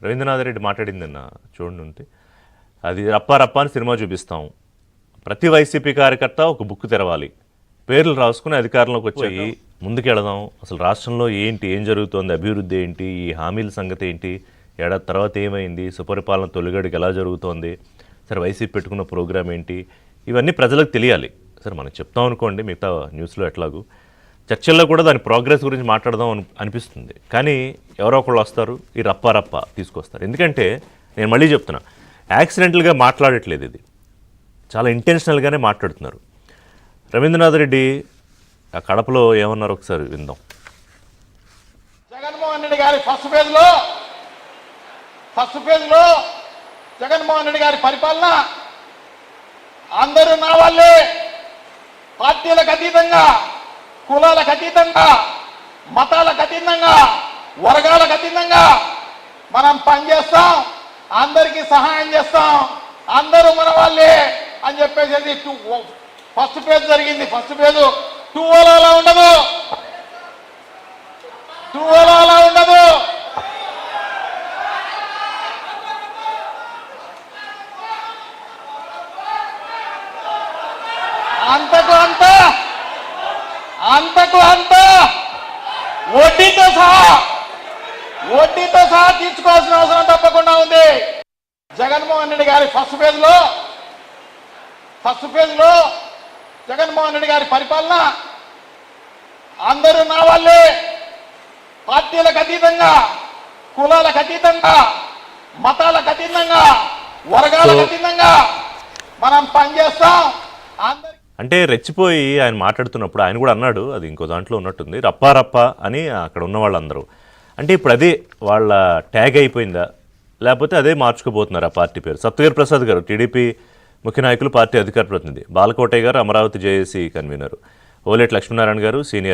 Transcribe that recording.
రవీంద్రనాథ్ రెడ్డి మాట్లాడింది నిన్న చూడండి ఉంటే, అది రప్పా రప్పా అని సినిమా చూపిస్తాం, ప్రతి వైసీపీ కార్యకర్త ఒక బుక్ తెరవాలి, పేర్లు రాసుకుని అధికారంలోకి వచ్చాయి, ముందుకెళదాం, అసలు రాష్ట్రంలో ఏంటి, ఏం జరుగుతోంది, అభివృద్ధి ఏంటి, ఈ హామీల సంగతి ఏంటి, ఏడాది తర్వాత ఏమైంది, సుపరిపాలన తొలిగడికి ఎలా జరుగుతోంది, సరే వైసీపీ పెట్టుకున్న ప్రోగ్రామ్ ఏంటి, ఇవన్నీ ప్రజలకు తెలియాలి. సరే మనం చెప్తాం అనుకోండి, మిగతా న్యూస్లో ఎట్లాగూ చర్చల్లో కూడా దాని ప్రోగ్రెస్ గురించి మాట్లాడదాం అనిపిస్తుంది. కానీ ఎవరో ఒకళ్ళు వస్తారు, ఈ రప్పా రప్ప తీసుకొస్తారు. ఎందుకంటే నేను మళ్ళీ చెప్తున్నా, యాక్సిడెంటల్గా మాట్లాడట్లేదు, ఇది చాలా ఇంటెన్షనల్గానే మాట్లాడుతున్నారు. రవీంద్రనాథ్ రెడ్డి ఆ కడపలో ఏమన్నారు ఒకసారి విందాం. జగన్మోహన్ రెడ్డి గారి ఫస్ట్ ఫేజ్లో జగన్మోహన్ రెడ్డి గారి పరిపాలన అందరూ నా వాళ్ళే, పార్టీలకు అతీతంగా, కులాలకు అతీతంగా, మతాలకు అతీతంగా, వర్గాలకు అతీతంగా మనం పనిచేస్తాం, అందరికీ సహాయం చేస్తాం, అందరూ మన వాళ్ళే అని చెప్పేసి ఫస్ట్ ఫేజ్ జరిగింది. ఫస్ట్ ఫేజ్ 2 అలా ఉండదు, 2 అలా ఉండదు. అంతకు అంత వడ్డీతో సహా తీర్చుకోవాల్సిన అవసరం తప్పకుండా ఉంది. జగన్మోహన్ రెడ్డి గారి ఫస్ట్ ఫేజ్లో జగన్మోహన్ రెడ్డి గారి పరిపాలన అందరూ నా వాళ్ళే, పార్టీలకు అతీతంగా, కులాలకు అతీతంగా, మతాలకు అతీతంగా, వర్గాలకు అతీతంగా మనం పనిచేస్తాం. అంటే రెచ్చిపోయి ఆయన మాట్లాడుతున్నప్పుడు ఆయన కూడా అన్నాడు, అది ఇంకో దాంట్లో ఉన్నట్టుంది, రప్పా రప్పా అని అక్కడ ఉన్న వాళ్ళందరూ. అంటే ఇప్పుడు అదే వాళ్ళ ట్యాగ్ అయిపోయిందా, లేకపోతే అదే మార్చుకోబోతున్నారు ఆ పార్టీ పేరు? సప్తగిరి ప్రసాద్ గారు టీడీపీ ముఖ్య నాయకులు, పార్టీ అధికార ప్రతినిధి, బాలకోటయ్య గారు అమరావతి జేఏసీ కన్వీనర్, ఓలేటి లక్ష్మీనారాయణ గారు సీనియర్